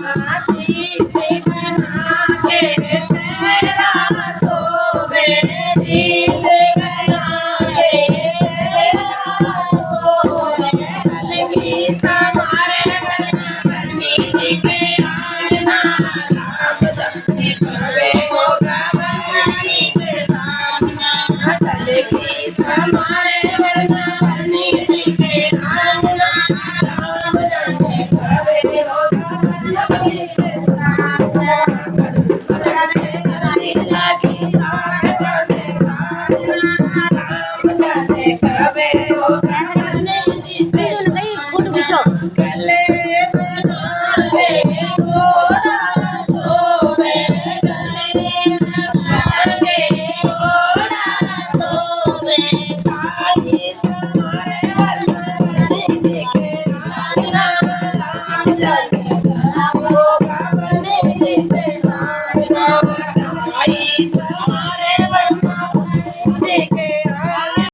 आशीष बना के सेरा सोवे शीश बना के सेरा सोवे कलगी समारे बनी जी के आना राम जपने कवे होगा बनी से सामना कलगी समारे बनी जी के आना राम जपने कवे होगा